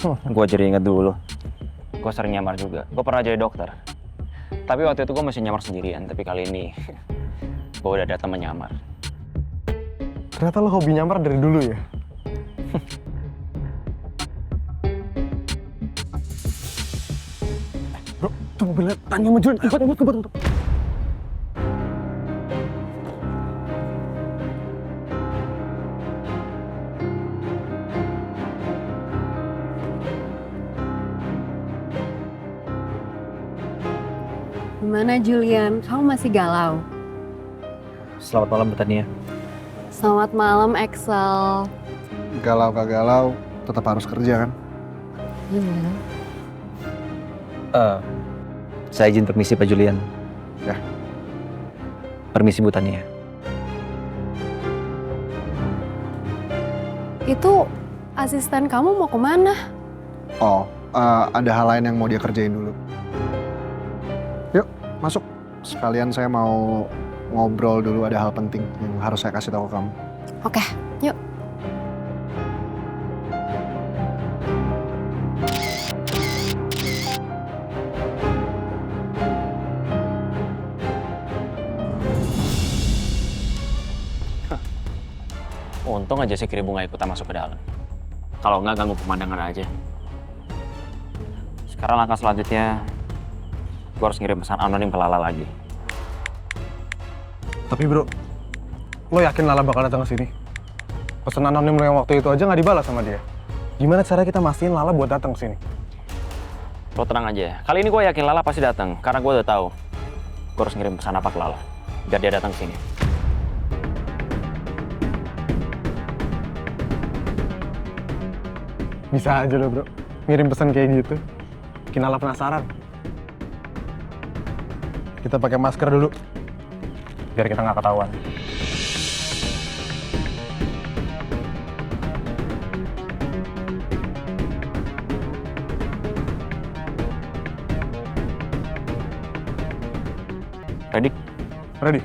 Gue jadi inget dulu. Gue sering nyamar juga. Gue pernah jadi dokter. Tapi waktu itu gue masih nyamar sendirian. Tapi kali ini gue udah ada temen nyamar. Ternyata lo hobi nyamar dari dulu ya? Bro, tuh mobilnya tanya sama Julian. Cepat. Gimana Julian, kamu masih galau? Selamat malam Betania. Selamat malam Excel. Galau gak galau, tetap harus kerja kan? Gimana? Saya izin permisi Pak Julian. Ya. Permisi Bu Tania. Itu asisten kamu mau kemana? Oh, ada hal lain yang mau dia kerjain dulu. Yuk, masuk. Sekalian saya mau ngobrol dulu, ada hal penting yang harus saya kasih tahu kamu. Oke, yuk. Untung aja si Kiribu nggak ikutan masuk ke dalam. Kalau nggak ganggu pemandangan aja. Sekarang langkah selanjutnya, gue harus ngirim pesan anonim ke Lala lagi. Tapi bro, lo yakin Lala bakal datang ke sini? Pesan anonim lo yang waktu itu aja nggak dibalas sama dia. Gimana cara kita mastiin Lala buat datang ke sini? Lo tenang aja. Kali ini gue yakin Lala pasti datang, karena gue udah tahu gue harus ngirim pesan apa ke Lala biar dia datang ke sini. Bisa aja lo bro, ngirim pesan kayak gitu. Bikin Lala penasaran. Kita pakai masker dulu, biar kita nggak ketahuan. Ready? Ready?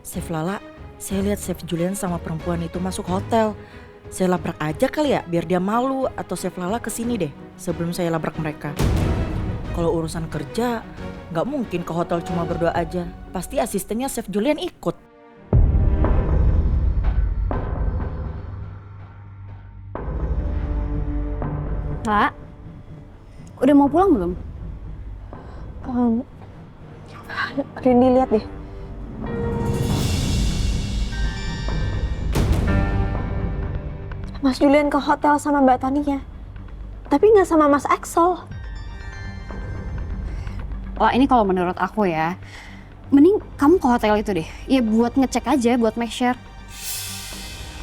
Chef Lala, saya lihat Chef Julian sama perempuan itu masuk hotel. Saya labrak aja kali ya, biar dia malu, atau Chef Lala kesini deh sebelum saya labrak mereka. Kalau urusan kerja, nggak mungkin ke hotel cuma berdua aja. Pasti asistennya Chef Julian ikut. La, udah mau pulang belum? Rindy lihat deh. Mas Julian ke hotel sama Mbak Tania. Tapi nggak sama Mas Axel. Lah ini kalau menurut aku ya, mending kamu ke hotel itu deh. Ya buat ngecek aja, buat make sure.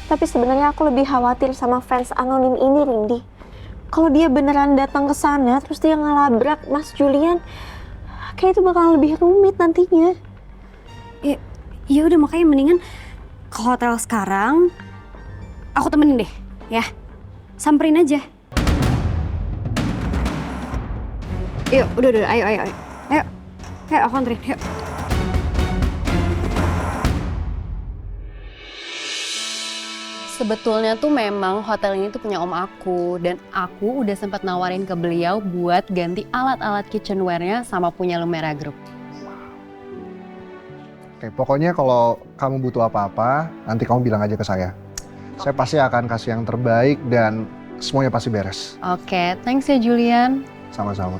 Tapi sebenarnya aku lebih khawatir sama fans anonim ini, Rindy. Kalau dia beneran datang ke sana, terus dia ngelabrak Mas Julian, kayak itu bakal lebih rumit nantinya. Ya udah makanya mendingan ke hotel sekarang. Aku temenin deh, ya. Samperin aja. Yuk, udah, ayo. Ayo, aku anterin, yuk. Sebetulnya tuh memang hotel ini tuh punya om aku, dan aku udah sempat nawarin ke beliau buat ganti alat-alat kitchenware-nya sama punya Lumera Group. Oke, pokoknya kalau kamu butuh apa-apa, nanti kamu bilang aja ke saya. Saya pasti akan kasih yang terbaik dan semuanya pasti beres. Oke, thanks ya Julian. Sama-sama.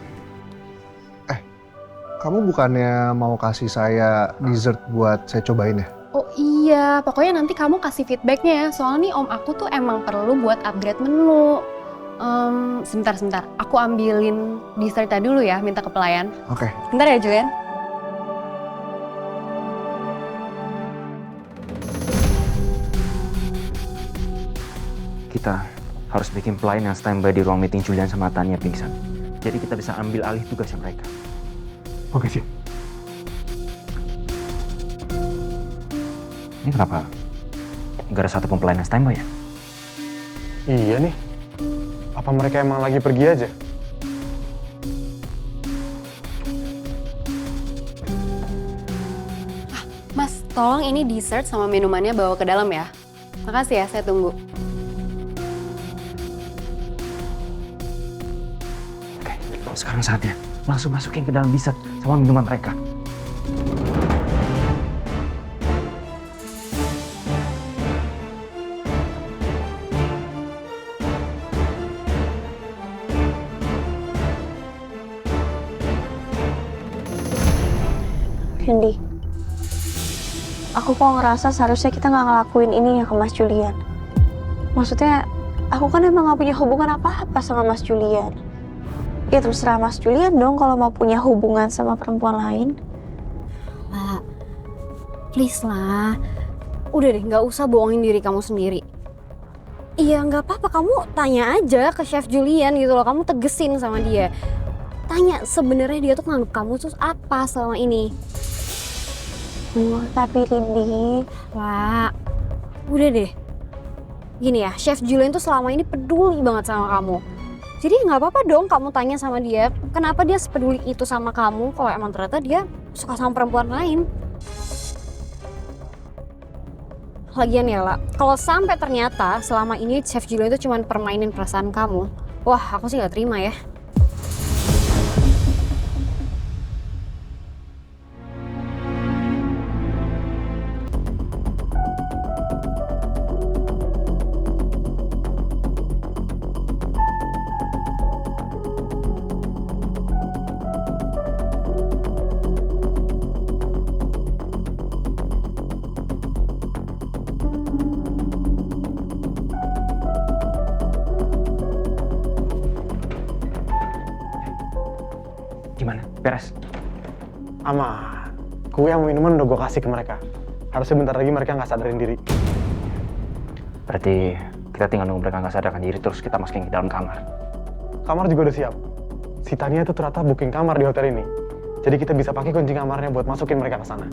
Kamu bukannya mau kasih saya dessert buat saya cobain ya? Oh iya, pokoknya nanti kamu kasih feedbacknya ya. Soalnya nih om aku tuh emang perlu buat upgrade menu. Sebentar. Aku ambilin dessertnya dulu ya, minta ke pelayan. Oke. Bentar ya Julian. Kita harus bikin pelayan yang standby di ruang meeting Julian sama Tania pingsan. Jadi kita bisa ambil alih tugasnya mereka. Oke sih. Ini kenapa nggak ada satu pelayan yang standby ya? Iya nih. Apa mereka emang lagi pergi aja? Mas, tolong ini dessert sama minumannya bawa ke dalam ya. Makasih ya, saya tunggu. Oke, sekarang saatnya langsung masukin ke dalam dessert sama minuman mereka. Randy, aku kok ngerasa seharusnya kita nggak ngelakuin ini ya ke Mas Julian. Maksudnya, aku kan emang nggak punya hubungan apa-apa sama Mas Julian. Ya terserah Mas Julian dong kalau mau punya hubungan sama perempuan lain. Lah, please lah. Udah deh, nggak usah bohongin diri kamu sendiri. Iya, nggak apa-apa. Kamu tanya aja ke Chef Julian gitu loh. Kamu tegesin sama dia. Tanya sebenarnya dia tuh nganggep kamu tuh apa selama ini. Tapi Randy, Lah, udah deh. Gini ya, Chef Julian tuh selama ini peduli banget sama kamu. Jadi nggak apa-apa dong kamu tanya sama dia, kenapa dia sepeduli itu sama kamu kalau emang ternyata dia suka sama perempuan lain. Lagian ya lah, kalau sampai ternyata selama ini Chef Julian itu cuma permainin perasaan kamu, wah aku sih nggak terima ya. Gimana? Beres? Aman. Kue sama minuman udah gue kasih ke mereka. Harusnya bentar lagi mereka nggak sadarin diri. Berarti kita tinggal nunggu mereka nggak sadarkan diri terus kita masukin ke dalam kamar. Kamar juga udah siap. Si Tania itu ternyata booking kamar di hotel ini. Jadi kita bisa pakai kunci kamarnya buat masukin mereka ke sana.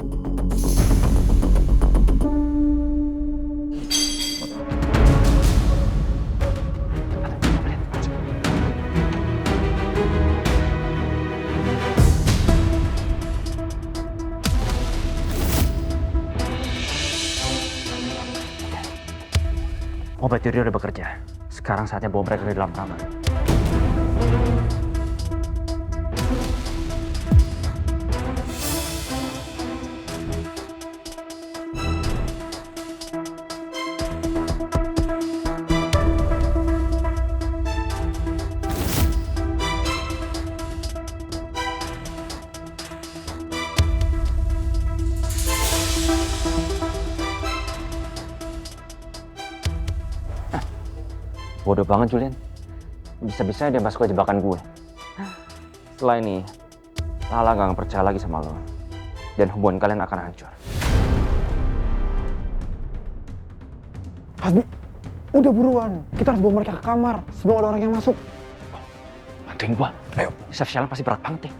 Obat tidur udah bekerja. Sekarang saatnya bawa mereka ke dalam kamar. Bodoh banget Julian. Bisa-bisa dia masuk ke jebakan gue. Setelah ini, Lala gak percaya lagi sama lo. Dan hubungan kalian akan hancur. Hasbi, udah buruan. Kita harus bawa mereka ke kamar sebelum ada orang yang masuk. Bantuin gue. Ayo. Chef Shalan pasti berat banget nih.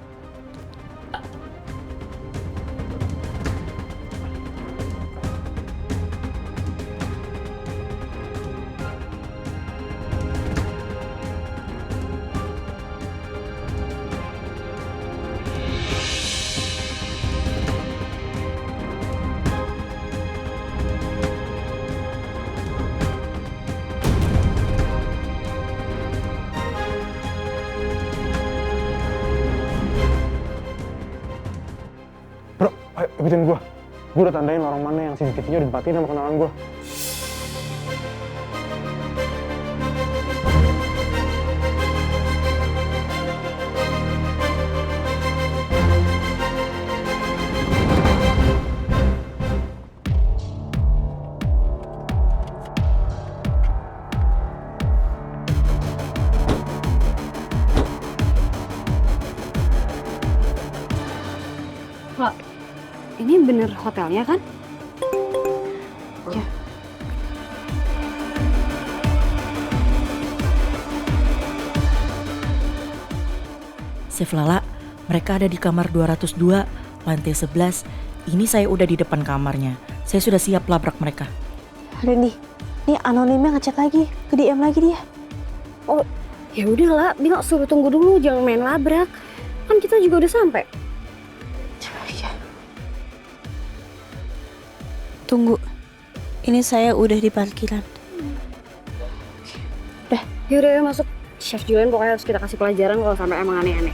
Bro, ayo ikutin gue. Gue udah tandain orang mana yang CCTV-nya udah dimatiin sama kenalan gue. Pak, ini bener hotelnya kan? Ya. Chef Lala, mereka ada di kamar 202, lantai 11. Ini saya udah di depan kamarnya. Saya sudah siap labrak mereka. Randy, nih anonimnya ngechat lagi, ke DM lagi dia. Oh, ya udah lah, Bino suruh tunggu dulu, jangan main labrak. Kan kita juga udah sampai. Tunggu, ini saya udah di parkiran. Yaudah, masuk. Chef Julian pokoknya harus kita kasih pelajaran kalau sampai emang aneh-aneh.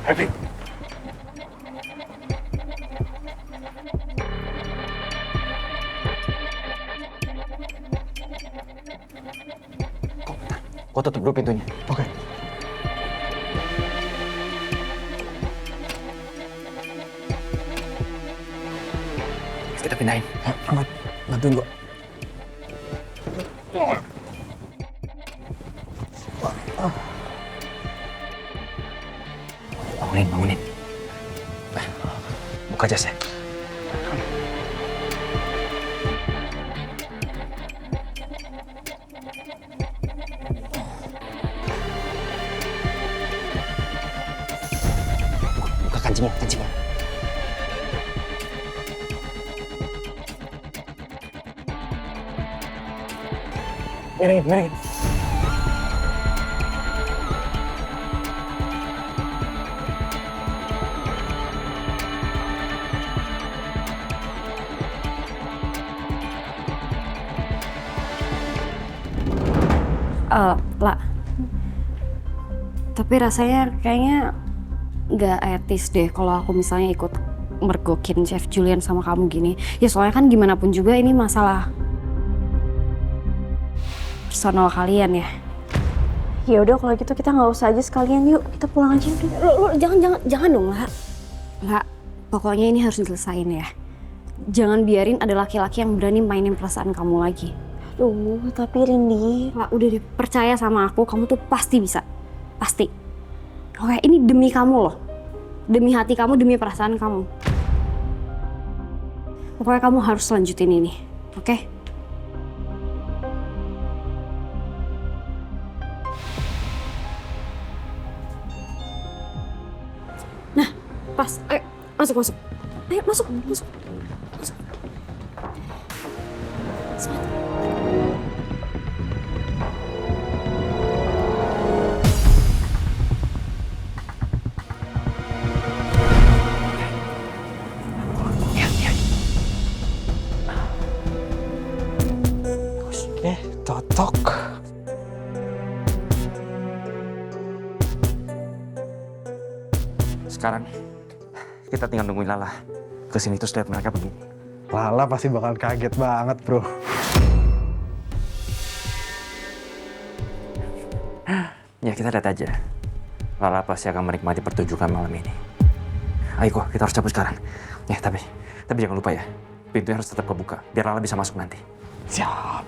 Happy. Kau tutup dulu pintunya. Oke. Kita pindahin. Ahmad, bantuin gua. Bangunin. Buka jasnya. Buka kancingnya. Miringin. Lah. Tapi rasanya kayaknya nggak etis deh kalau aku misalnya ikut mergokin Chef Julian sama kamu gini. Ya soalnya kan gimana pun juga ini masalah personal kalian ya. Ya udah kalau gitu kita nggak usah aja sekalian, yuk kita pulang aja udah. Lo jangan dong, Lah. Pokoknya ini harus diselesain ya. Jangan biarin ada laki-laki yang berani mainin perasaan kamu lagi. Duh, tapi Rindy. Lah udah deh, percaya sama aku, kamu tuh pasti bisa. Pasti. Oke, ini demi kamu loh. Demi hati kamu, demi perasaan kamu. Pokoknya kamu harus lanjutin ini, oke? Nah, pas. Ayo, masuk. Ayo, masuk. Semangat. Oke, cocok. Sekarang kita tinggal nungguin Lala kesini terus lihat mereka begini. Lala pasti bakal kaget banget, bro. Ya kita lihat aja. Lala pasti akan menikmati pertunjukan malam ini. Ayo kok, kita harus cabut sekarang. Ya tapi jangan lupa ya, pintunya harus tetap kebuka biar Lala bisa masuk nanti. Siap.